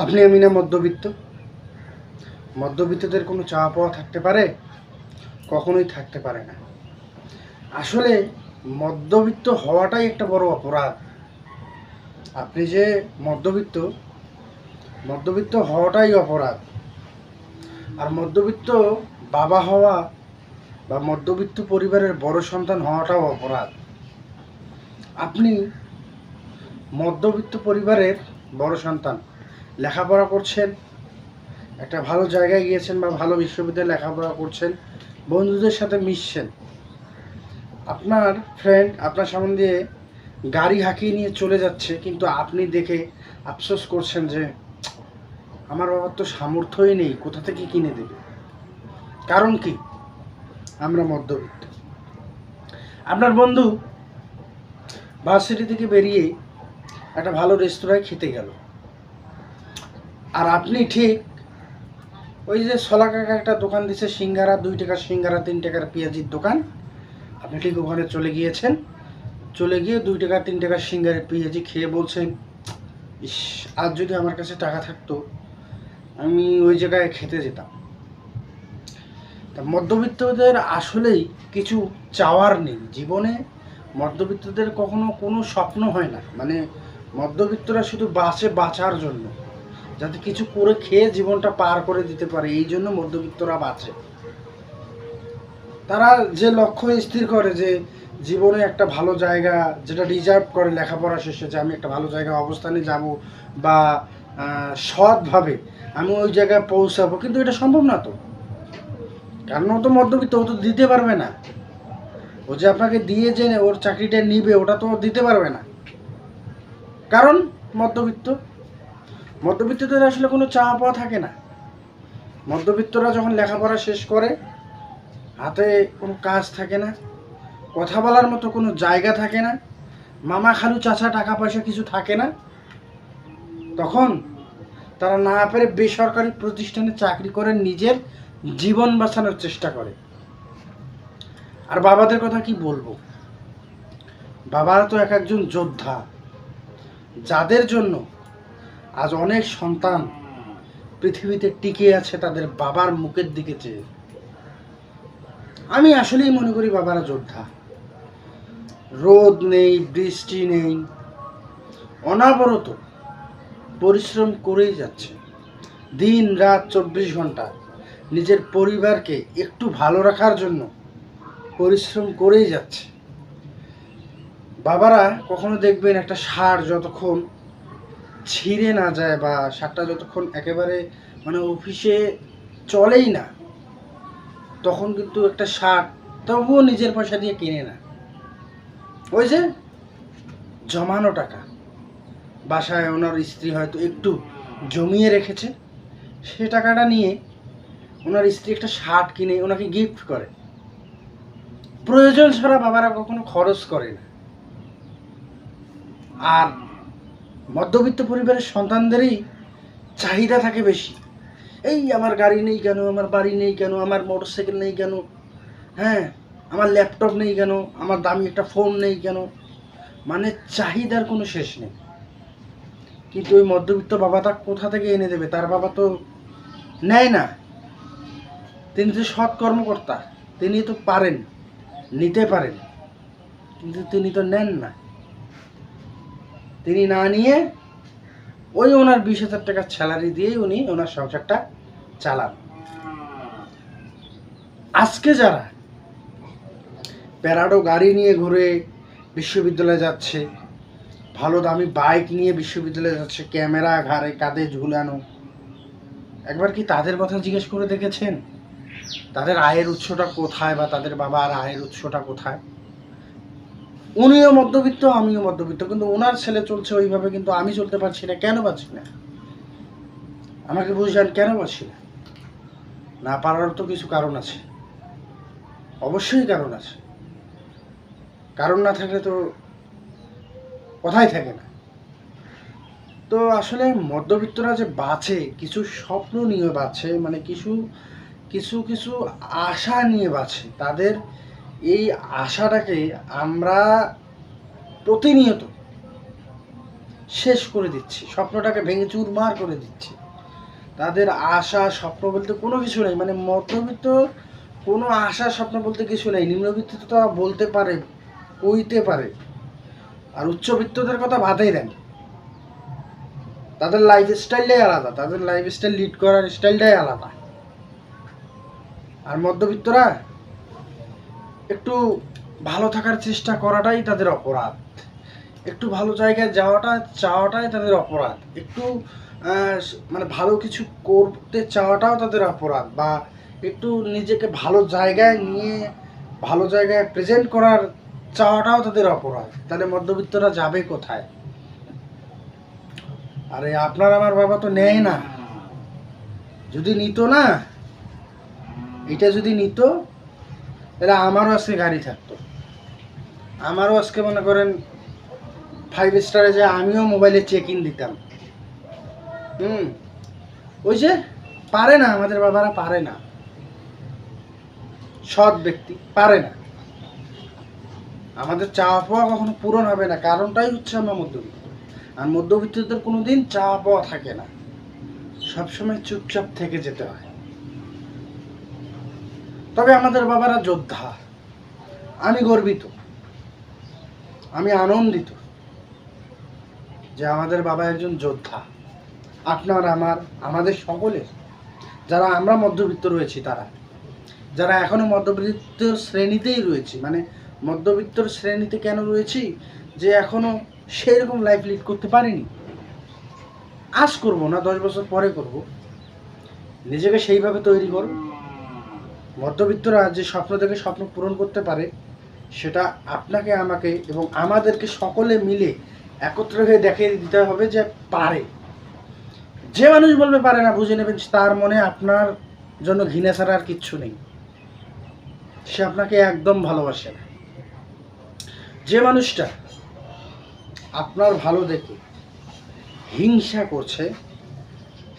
আপনি আমি না মধ্যবিত্ত? মধ্যবিত্তদের কোনো চাওয়া পাওয়া থাকতে পারে? কখনোই থাকতে পারে না। আসলে মধ্যবিত্ত হওয়াটাই একটা বড় অপরাধ। আপনি যে মধ্যবিত্ত, মধ্যবিত্ত হওয়াটাই অপরাধ। আর মধ্যবিত্ত বাবা হওয়া বা মধ্যবিত্ত পরিবারের বড় সন্তান হওয়াটাও অপরাধ। আপনি মধ্যবিত্ত পরিবারের বড় সন্তান, লেখাপড়া করছেন, একটা ভালো জায়গায় গিয়েছেন বা ভালো বিশ্ববিদ্যালয়ে লেখাপড়া করছেন, বন্ধুদের সাথে মিশছেন, আপনার ফ্রেন্ড আপনার সামনে দিয়ে গাড়ি হাঁকিয়ে নিয়ে চলে যাচ্ছে, কিন্তু আপনি দেখে আফসোস করছেন যে আমার বাবার তো সামর্থ্যই নেই, কোথা থেকে কিনে দেবে। কারণ কি? আমরা মধ্যবিত্ত। আপনার বন্ধু ভার্সিটি থেকে বেরিয়ে একটা ভালো রেস্তোরাঁয় খেতে গেল, আর আপনি ঠিক ওই যে সলা কাকা একটা দোকান দিচ্ছে সিঙ্গারা, 2 টাকার সিঙ্গারা, 3 টাকার পেঁয়াজির দোকান, আপনি ঠিক ওখানে চলে গিয়েছেন। চলে গিয়ে 2 টাকা 3 টাকার সিঙ্গারা পেঁয়াজি খেয়ে বলছেন, ইস, আজ যদি আমার কাছে টাকা থাকতো আমি ওই জায়গায় খেতে যেতাম। তা মধ্যবিত্তদের আসলেই কিছু চাওয়ার নেই জীবনে। মধ্যবিত্তদের কখনো কোনো স্বপ্ন হয় না, মানে মধ্যবিত্তরা শুধু বাঁচে বাঁচার জন্য, যাতে কিছু করে খেয়ে জীবনটা পার করে দিতে পারে, এই জন্য মধ্যবিত্তরা বাঁচে। তারা যে লক্ষ্য স্থির করে যে জীবনে একটা ভালো জায়গা, যেটা রিজার্ভ করে লেখাপড়া শেষে, যে আমি একটা ভালো জায়গায় অবস্থানে যাব বা সৎভাবে আমি ওই জায়গায় পৌঁছাবো, কিন্তু এটা সম্ভব না তো। কারণ ও তো মধ্যবিত্ত, ও তো দিতে পারবে না। ও যে আপনাকে দিয়ে যে ওর চাকরিটা নিবে, ওটা তো দিতে পারবে না। কারণ মধ্যবিত্ত। মধ্যবিত্তদের আসলে কোনো চাওয়া পাওয়া থাকে না। মধ্যবিত্তরা যখন লেখাপড়া শেষ করে, হাতে কোনো কাজ থাকে না, কথা বলার মতো কোনো জায়গা থাকে না, মামা খালু চাচা টাকা পয়সা কিছু থাকে না, তখন তারা না পেরে বেসরকারি প্রতিষ্ঠানে চাকরি করে নিজের জীবন বাঁচানোর চেষ্টা করে। আর বাবাদের কথা কি বলবো, বাবারা তো এক একজন যোদ্ধা, যাদের জন্য আজ অনেক সন্তান পৃথিবীতে টিকে আছে তাদের বাবার মুখের দিকে চেয়ে। আমি আসলেই মনে করি বাবারা যোদ্ধা। রোদ নেই, বৃষ্টি নেই, অনাবরত পরিশ্রম করেই যাচ্ছে, দিন রাত 24 ঘন্টা নিজের পরিবারকে একটু ভালো রাখার জন্য পরিশ্রম করেই যাচ্ছে। বাবারা কখনো দেখবেন একটা সার যতক্ষণ ছিঁড়ে না যায় বা সারটা যতক্ষণ একেবারে মানে অফিসে চলেই না, তখন কিন্তু একটা সার তবুও নিজের পয়সা দিয়ে কিনে না। ওই যে জমানো টাকা, বাসায় ওনার স্ত্রী হয়তো একটু জমিয়ে রেখেছে, সে টাকাটা নিয়ে ওনার স্ত্রী একটা শার্ট কিনে ওনাকে গিফট করে। প্রয়োজন ছাড়া বাবারা কখনো খরচ করে না। আর মধ্যবিত্ত পরিবারের সন্তানদেরই চাহিদা থাকে বেশি। এই আমার গাড়ি নেই কেন, আমার বাড়ি নেই কেন, আমার মোটরসাইকেল নেই কেন, হ্যাঁ, আমার ল্যাপটপ নেই কেন, আমার দামি একটা ফোন নেই কেন, মানে চাহিদার কোনো শেষ নেই। কিন্তু ওই মধ্যবিত্ত বাবাটা কোথা থেকে এনে দেবে? তার বাবা তো নেয় না। তিনি তো সৎ কর্মকর্তা, তিনি তো পারেন, নিতে পারেন, কিন্তু তিনি তো নেন না। তিনি না নিয়ে ওই ওনার 20,000 টাকার স্যালারি দিয়েই উনি ওনার সংসারটা চালান। আজকে যারা প্যারাডো গাড়ি নিয়ে ঘুরে বিশ্ববিদ্যালয়ে যাচ্ছে, ভালো দামি বাইক নিয়ে বিশ্ববিদ্যালয়ে যাচ্ছে, ক্যামেরা ঘাড়ে কাঁধে ঝুলানো, একবার কি তাদের কথা জিজ্ঞেস করে দেখেছেন তাদের আয়ের উৎসটা কোথায় বা তাদের বাবার আয়ের উৎসটা কোথায়? উনিও মধ্যবিত্ত, আমিও মধ্যবিত্ত, কিন্তু ওনার ছেলে চলছে ওইভাবে, কিন্তু আমি চলতে পারছি না। কেন পারছি না? আমাকে বুঝলেন কেন পারছি না? না পারার তো কিছু কারণ আছে, অবশ্যই কারণ আছে। কারণ না থাকলে তো কথাই থাকে না। তো আসলে মধ্যবিত্তরা যে বাঁচে কিছু স্বপ্ন নিয়ে বাঁচে, মানে কিছু কিছু কিছু আশা নিয়ে বাঁচে। তাদের এই আশাটাকে আমরা প্রতিনিয়ত শেষ করে দিচ্ছি, স্বপ্নটাকে ভেঙে চুরমার করে দিচ্ছি। তাদের আশা স্বপ্ন বলতে কোনো কিছু নেই, মানে মধ্যবিত্ত কোনো আশা স্বপ্ন বলতে কিছু নেই। নিম্নবিত্ত তো বলতে পারে, কইতে পারে, আর উচ্চবিত্তদের কথা বাদেই দেন। তাদের লাইফ স্টাইলটাই আলাদা, তাদের লাইফ স্টাইল লিড করার স্টাইলটাই আলাদা। আর মধ্যবিত্তরা একটু ভালো থাকার চেষ্টা করাটাই তাদের অপরাধ, একটু ভালো জায়গায় চাওয়াটাই তাদের অপরাধ, একটু মানে ভালো কিছু করতে চাওয়াটাও তাদের অপরাধ, বা একটু নিজেকে ভালো জায়গায় নিয়ে ভালো জায়গায় প্রেজেন্ট করার চাওয়াটাও তাদের অপরাধ। তাহলে মধ্যবিত্তরা যাবে কোথায়? আরে আপনার আমার বাবা তো নেয় না। যদি নিত না, এটা যদি নিত, তাহলে আমারও আজকে গাড়ি থাকতো, আমারও আজকে মনে করেন 5 স্টারে যে আমিও মোবাইলে চেক ইন দিতাম। ওই যে পারে না, আমাদের বাবারা পারে না, সৎ ব্যক্তি পারে না। আমাদের চাওয়া পাওয়া কখনো পূরণ হবে না, কারণটাই হচ্ছে আমরা মধ্যবিত্ত। আর মধ্যবিত্তদের কোনোদিন চাওয়া পাওয়া থাকে না, সবসময় চুপচাপ থেকে যেতে হয়। তবে আমাদের বাবারা যোদ্ধা, আমি গর্বিত, আমি আনন্দিত যে আমাদের বাবা একজন যোদ্ধা। আপনার আমার, আমাদের সকলের, যারা আমরা মধ্যবিত্ত রয়েছি, তারা যারা এখনো মধ্যবিত্ত শ্রেণীতেই রয়েছি, মানে মধ্যবিত্তর শ্রেণীতে কেন রয়েছি, যে এখনো সেই রকম লাইফ লিড করতে পারিনি। আজ করব না, 10 বছর পরে করব, নিজেকে সেইভাবে তৈরি করব। মধ্যবিত্তরা যে স্বপ্ন থেকে স্বপ্ন পূরণ করতে পারে, সেটা আপনাকে, আমাকে এবং আমাদেরকে সকলে মিলে একত্র হয়ে দেখিয়ে দিতে হবে যে পারে। যে মানুষ বলবে পারে না, বুঝে নেবেন তার মনে আপনার জন্য ঘৃণা ছাড়া আর কিচ্ছু নেই, সে আপনাকে একদম ভালোবাসে না। যে মানুষটা আপনার ভালো দেখে হিংসা করছে,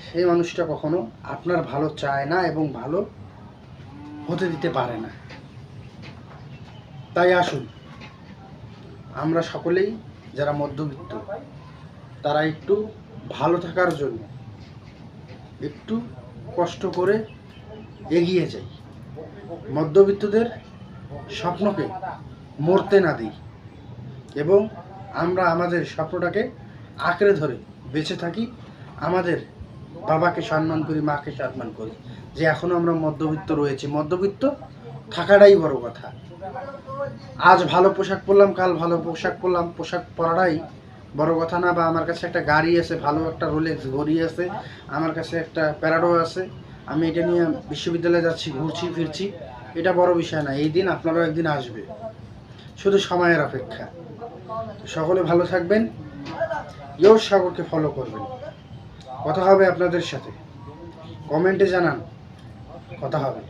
সেই মানুষটা কখনো আপনার ভালো চায় না এবং ভালো হতে দিতে পারে না। তাই আসুন, আমরা সকলেই যারা মধ্যবিত্ত, তারা একটু ভালো থাকার জন্য একটু কষ্ট করে এগিয়ে যাই, মধ্যবিত্তদের স্বপ্নকে মরতে না দিই, এবং আমরা আমাদের স্বপ্নটাকে আঁকড়ে ধরে বেঁচে থাকি, আমাদের বাবাকে সম্মান করি, মাকে সম্মান করি, যে এখনও আমরা মধ্যবিত্ত রয়েছি। মধ্যবিত্ত থাকাটাই বড় কথা। আজ ভালো পোশাক পরলাম, কাল ভালো পোশাক পরলাম, পোশাক পরাটাই বড় কথা না। বা আমার কাছে একটা গাড়ি আছে, ভালো একটা রোলেক্স ঘড়ি আছে, আমার কাছে একটা প্যারাডো আছে, আমি এটা নিয়ে বিশ্ববিদ্যালয়ে যাচ্ছি, ঘুরছি ফিরছি, এটা বড় বিষয় না। এই দিন আপনারও একদিন আসবে, শুধু সময়ের অপেক্ষা। সকলে ভালো থাকবেন, ইয়োর সাগরকে ফলো করবেন। কথা হবে আপনাদের সাথে, কমেন্টে জানান, কথা হবে।